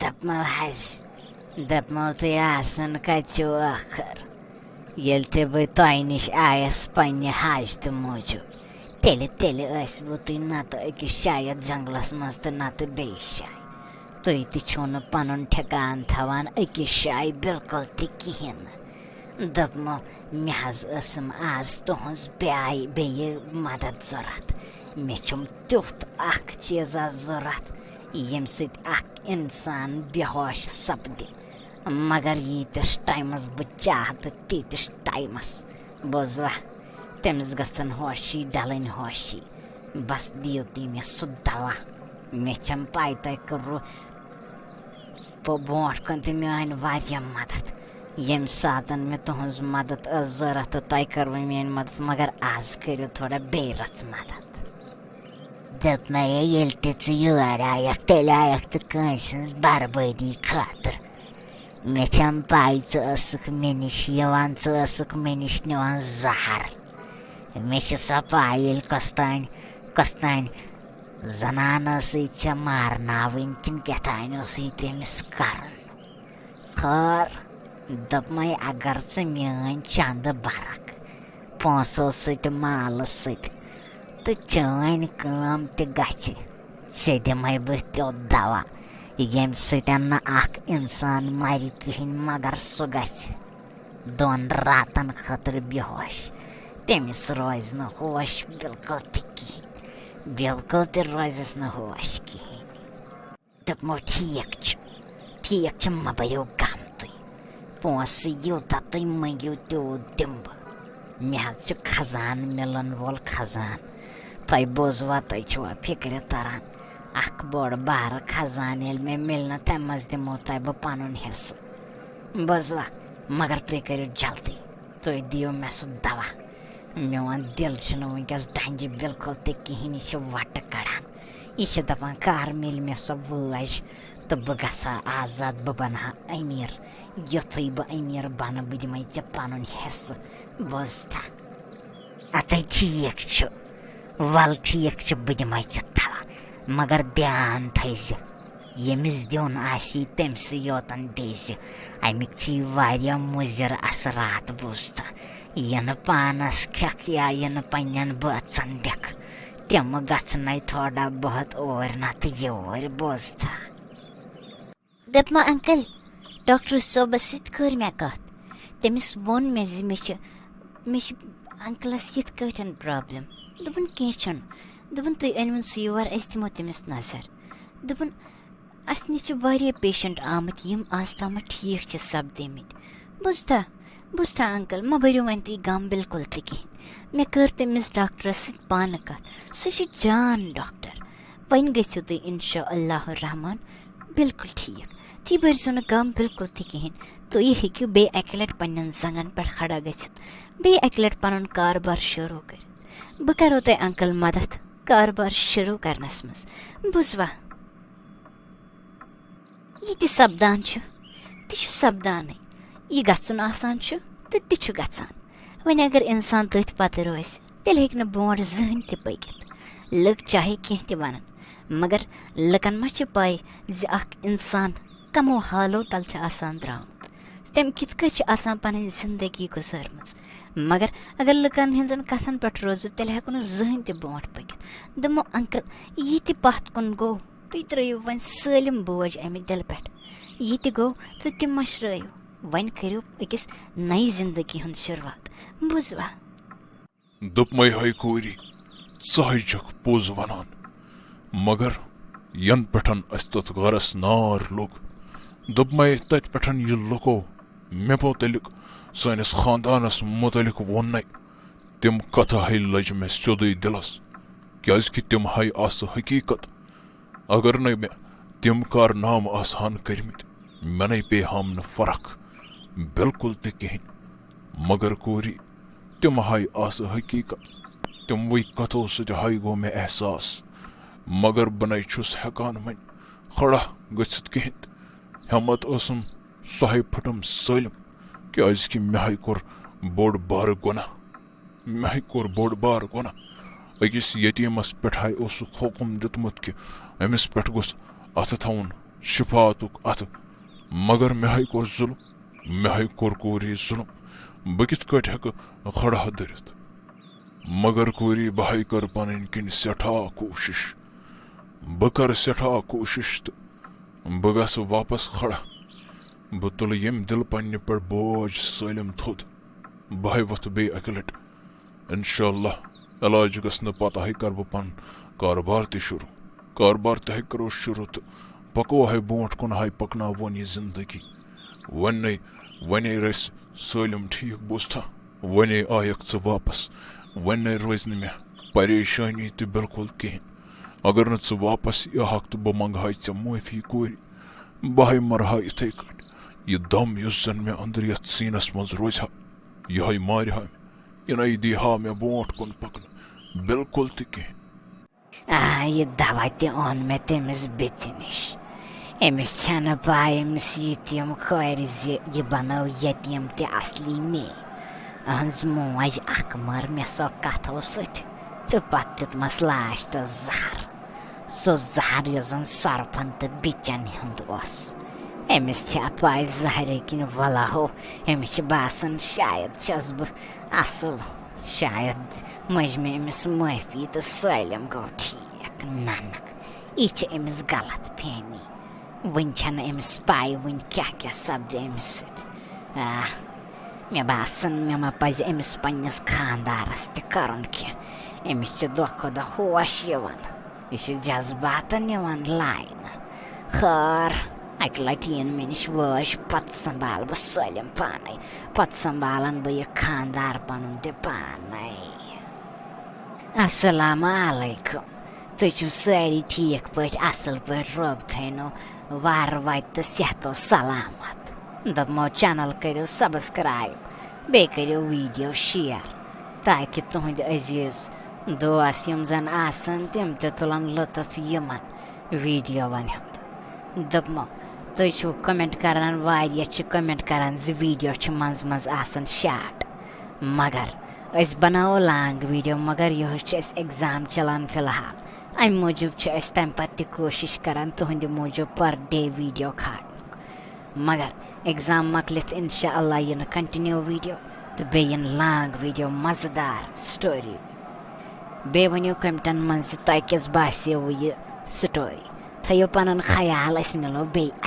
دپمو حظ دپمو تُہۍ آسان کَتہِ چھِو ٲخر ییٚلہِ تہِ بہٕ تۄہہِ نِش آیَس پنٛنہِ حاجتہٕ موٗجوٗب تیٚلہِ ٲسۍوٕ تُہۍ نَتہٕ أکِس شاید جنٛگلَس منٛز تہٕ نَتہٕ بیٚیِس جایہِ تُہۍ تہِ چھُو نہٕ پَنُن ٹھِکان تھاوان أکِس جایہِ بِلکُل تہِ کِہیٖنۍ نہٕ دوٚپمو مےٚ حظ ٲسٕم آز تُہٕنٛز بیٚیہِ مدد ضوٚرَتھ مےٚ چھُم تیُتھ اَکھ چیٖزا ضوٚرَتھ ییٚمہِ سۭتۍ اَکھ اِنسان بے ہوش سپدِ مگر ییٖتِس ٹایمَس بہٕ چاہہٕ تہٕ تیٖتِس ٹایمَس بوٗزوا تٔمِس گژھن ہوشی ڈَلٕنۍ ہوشی بس دِیِو تُہۍ مےٚ سُہ دوا مےٚ چھَم پَے تۄہہِ کوٚروٕ برونٛٹھ کُن تہِ میٛانہِ واریاہ مدد ییٚمہِ ساتہٕ مےٚ تُہٕنٛز مدد ٲس ضوٚرَتھ تہٕ تۄہہِ کٔروٕ میٛٲنۍ مدد مگر آز کٔرِو تھوڑا بیٚیہِ رٕژ مدد دوٚپمَے ییٚلہِ تہِ ژٕ یور آیَکھ تیٚلہِ آیَکھ ژٕ کٲنٛسہِ ہٕنٛز بربٲدی خٲطرٕ مےٚ چھَم پَے ژٕ ٲسٕکھ مےٚ نِش یِوان ژٕ ٲسٕکھ مےٚ نِش نِوان زہر مےٚ چھِ سۄ پَے ییٚلہِ کۄس تانۍ زنان ٲسٕے ژےٚ مارناوٕنۍ کِنہٕ کیٛاہتانۍ اوسُے تٔمِس کَرُن خٲر دوٚپمَے اگر ژٕ میٛٲنۍ چندٕ بَرَکھ پونٛسو سۭتۍ مالہٕ سۭتۍ تہٕ چٲنۍ کٲم تہِ گژھِ ژےٚ دِمَے بہٕ تیُتھ دوا ییٚمہِ سۭتۍ نہٕ اَکھ اِنسان مَرِ کِہیٖنۍ مگر سُہ گژھِ 2 راتَن خٲطرٕ بے ہوش تٔمِس روزِ نہٕ ہوش بِلکُل تہِ کِہیٖنۍ بِلکُل تہِ روزٮ۪س نہٕ ہوش کِہیٖنۍ دوٚپمو ٹھیٖک چھُ مہ بٔرِو غم تُہۍ پونٛسہٕ یوٗتاہ تُہۍ مٔنٛگِو تیوٗت دِمہٕ بہٕ مےٚ حظ چھُ خزان مِلَن وول خزان تۄہہِ بوٗزوا تۄہہِ چھُوا فِکرِ تَران اَکھ بوٚڑ بارٕ خزان ییٚلہِ مےٚ مِلنہٕ تَمہِ منٛز دِمو تۄہہِ بہٕ پَنُن حِصہٕ بوٗزوا مگر تُہۍ کٔرِو جلدی تُہۍ دِیِو مےٚ سُہ دوا میون دِل چھُنہٕ وٕنۍکٮ۪س ڈَنجہِ بِلکُل تہِ کِہیٖنۍ یہِ چھِ وَٹہٕ کَڑان یہِ چھِ دَپان کَر مِلہِ مےٚ سۄ وٲج تہٕ بہٕ گژھٕ ہا آزاد بہٕ بَنہٕ ہا أمیٖر یُتھُے بہٕ أمیٖر بَنہٕ بہٕ دِمَے ژےٚ پَنُن حِصہٕ بوٗزتھا اَدَے ٹھیٖک چھُ وَلہٕ ٹھیٖک چھُ بہٕ دِمَے ژےٚ دوا مگر دھیان تھٲیزِ ییٚمِس دیُن آسی تٔمۍسٕے یوتَن دیزِ اَمِکۍ چھِ واریاہ مُضِر اثرات بوٗزتھا یہِ نہٕ پانَس کھٮ۪کھ یا یہِ نہٕ پنٛنٮ۪ن بٲژَن دِکھ تِمہٕ گژھنَے تھوڑا بہت اوٗرۍ نَتہٕ یوٗرۍ بوٗزتھا دوٚپمو انکل ڈاکٹر صٲبَس سۭتۍ کٔر مےٚ کَتھ تٔمِس ووٚن مےٚ زِ مےٚ چھِ انکلَس یِتھ کٲٹھۍ پرٛابلِم دوٚپُن کینٛہہ چھُنہٕ دوٚپُن تُہۍ أنۍوُن سُہ یور أسۍ دِمو تٔمِس نظر دوٚپُن اَسہِ نِش چھِ واریاہ پیشنٛٹ آمٕتۍ یِم آز تامَتھ ٹھیٖک چھِ سپدیمٕتۍ بوٗزتھا انکل مہ بٔرِو وۄنۍ تُہۍ غم بِلکُل تہِ کِہیٖنۍ مےٚ کٔر تٔمِس ڈاکٹرَس سۭتۍ پانہٕ کَتھ سُہ چھِ جان ڈاکٹر وۄنۍ گٔژھِو تُہۍ اِنشاء اللہ الرحمان بِلکُل ٹھیٖک تُہۍ بٔرۍزیو نہٕ غم بِلکُل تہِ کِہیٖنۍ تُہۍ ہیٚکِو بیٚیہِ اَکہِ لَٹہِ پنٛنٮ۪ن زنٛگَن پٮ۪ٹھ کھڑا گٔژھِتھ بیٚیہِ اَکہِ لَٹہِ پَنُن کاربار شروٗع کٔرِتھ بہٕ کَرو تۄہہِ انکل مدد کاربار شروٗع کَرنَس منٛز بوٗزوا یہِ تہِ سپدان چھُ تہِ چھُ سپدانٕے یہِ گژھُن آسان چھُ تہٕ تہِ چھُ گژھان وۄنۍ اگر اِنسان تٔتھۍ پَتہٕ روزِ تیٚلہِ ہیٚکہِ نہٕ برونٛٹھ زٕہٕنۍ تہِ پٔکِتھ لٕکھ چاہے کینٛہہ تہِ وَنَن مگر لٕکَن ما چھِ پَے زِ اَکھ اِنسان کَمو حالو تَل چھِ آسان درٛامُت تٔمۍ کِتھ کٔنۍ چھِ آسان پَنٕنۍ زِندگی گُزٲرمٕژ مگر اگر لٕکَن ہٕنٛزَن کَتھَن پٮ۪ٹھ روزو تیٚلہِ ہٮ۪کو نہٕ زٕہٕنۍ تہِ برونٛٹھ پٔکِتھ دوٚپمو انکل یہِ تہِ پَتھ کُن گوٚو تُہۍ ترٛٲیِو وۄنۍ سٲلِم بوج اَمہِ دِلہِ پٮ۪ٹھ یہِ تہِ گوٚو تہٕ تِم مٔشرٲیِو وۄنۍ کٔرِو أکِس نَیہِ زِندگی ہُنٛد شُروعات بوٗزوا دوٚپمَے ہے کوٗری ژٕ ہے چھَکھ پوٚز وَنان مگر یَنہٕ پٮ۪ٹھ اَسہِ تَتھ گَرَس نار لوٚگ دوٚپمَے تَتہِ پٮ۪ٹھ یہِ لُکو مےٚ مُتعلِق سٲنِس خاندانَس مُتعلِق ووٚننَے تِم کَتھٕ ہے لٔجہِ مےٚ سیوٚدُے دِلَس کیٛازِکہِ تِم ہے آسہٕ حقیٖقت اگر نہٕ مےٚ تِم کارنامہٕ آسہٕ ہن کٔرمٕتۍ مےٚ نَے پیٚیہِ ہم نہٕ فرق بِلکُل تہِ کِہیٖنۍ مگر کوٗری تِم ہے آسہٕ حقیٖقت تِموٕے کَتھو سۭتۍ ہے گوٚو مےٚ احساس مگر بہٕ نَے چھُس ہٮ۪کان وۄنۍ کھڑا گٔژھِتھ کِہیٖنۍ تہِ ہٮ۪مت ٲسٕم سۄ ہے پھٕٹم سٲلِم کیٛازِکہِ مےٚ ہے کوٚر بوٚڑ بارٕ گۄناہ أکِس یتیٖمَس پٮ۪ٹھ ہے اوسُکھ حُکُم دیُتمُت کہِ أمِس پٮ۪ٹھ گوٚژھ اَتھٕ تھاوُن شفاعتُک اَتھٕ مگر مےٚ ہَے کوٚر ظُلم مےٚ ہَے کوٚر کوٗری ظُلم بہٕ کِتھ کٲٹھۍ ہٮ۪کہٕ کھڑا دٔرِتھ مگر کوٗری بہٕ ہَے کَرٕ پنٕنۍ کِنۍ سٮ۪ٹھاہ کوٗشِش بہٕ کَرٕ سٮ۪ٹھاہ کوٗشِش تہٕ بہٕ گژھٕ واپس کھڑا بہٕ تُلہٕ ییٚمہِ دِلہٕ پننہِ پٮ۪ٹھ بوج سٲلِم تھوٚد بہٕ ہَے وۄتھٕ بیٚیہِ اَکہِ لٹہِ اِنشاء اللہ علاج گژھنہٕ پتہٕ ہَے کَرٕ بہٕ پنُن کارٕبار تہِ شروٗع کارٕبار تہِ ہَے کَرو شروٗع تہٕ پَکو ہَے برونٛٹھ کُن ہَے پَکناوون یہِ زندگی وَنے رَسہِ سٲلِم ٹھیٖک بوٗزتھا وَنے آیَکھ ژٕ واپس وَنے روزِ نہٕ مےٚ پریشٲنی تہِ بِلکُل کِہیٖنۍ اگر نہٕ ژٕ واپس یِہَکھ تہٕ بہٕ منٛگہٕ ہَے ژےٚ معٲفی کوٗرِ بہٕ ہَے مَرٕ ہا یِتھَے کٲٹھۍ یہِ دم یُس زن مےٚ أنٛدرٕ یَتھ سیٖنس منٛز روزِ ہا یِہَے مارِ ہا مےٚ یہِ نَے دی ہا مےٚ برونٛٹھ کُن پکنہٕ بِلکُل تہِ کِہیٖنۍ یہِ دوا تہِ اوٚن مےٚ تٔمِس بِژِ نِش أمِس چھَنہٕ پاے أمِس یتیٖم کورِ زِ یہِ بنٲو یتیٖم تہِ اصلی مے أہنٛز موج اکھ مٔر مےٚ سۄ کتھو سۭتۍ تہٕ پتہٕ دیُتمس لاسٹس زہر سُہ زہر یُس زن سۄرپھن تہٕ بِچن ہُنٛد اوس أمِس چھا پاے زہرے کِنۍ ولاہو أمِس چھِ باسان شاید چھس بہٕ اصٕل شاید مٔنٛج مےٚ أمِس معٲفی تہٕ سٲلِم گوٚو ٹھیٖک نہ یہِ چھِ أمِس غلط فہمی وٕنہِ چھنہٕ أمِس پاے وٕنہِ کیٛاہ کیٛاہ سپدِ أمِس سۭتۍ مےٚ باسان مےٚ ما پزِ أمِس پننِس خانٛدارس تہِ کرُن کینٛہہ أمِس چھِ دۄہ کھۄتہٕ دۄہ ہوش یِوان یہِ چھُ جذباتن یِوان لاینہٕ خٲر اکہِ لٹہِ یِن مےٚ نِش وٲج پتہٕ سنبھال بہٕ سٲلِم پانے پتہٕ سنبھالن بہٕ یہِ خانٛدار پنُن تہِ پانے السلام علیکم تُہۍ چھِو سٲری ٹھیٖک پٲٹھۍ اصٕل پٲٹھۍ رۄب تھٲینو وارٕ واتہِ تہٕ صحت و سلامت دوٚپمو چینل کٔرِو سبسکرایب بیٚیہِ کٔرِو ویٖڈیو شیر تاکہِ تُہنٛدۍ عزیٖز دوس یِم زن آسن تِم تہِ تُلن لُطف یِمن ویٖڈیوون ہُنٛد دوٚپمو تُہۍ چھِو کمنٹ کران واریاہ چھِ کمنٹ کران زِ ویٖڈیو چھِ منٛزٕ منٛزٕ آسان شاٹ مگر أسۍ بناوو لانگ ویٖڈیو مگر یِہُس چھِ اَسہِ ایٚگزام چلان فِلحال امہِ موٗجوٗب چھِ أسۍ تمہِ پتہٕ تہِ کوٗشِش کران تُہنٛدِ موٗجوٗب پر ڈے ویٖڈیو کھالنُک مگر ایٚگزام مۄکلِتھ انشاء اللہ یِنہٕ کنٹِنیو ویٖڈیو تہٕ بیٚیہِ یِن لانگ ویٖڈیو مزٕدار سٹوری بیٚیہِ ؤنِو کمنٹن منٛز زِ تۄہہِ کِژھ باسیوٕ یہِ سٹوری تھٲیِو پنُن خیال أسۍ مِلو بیٚیہِ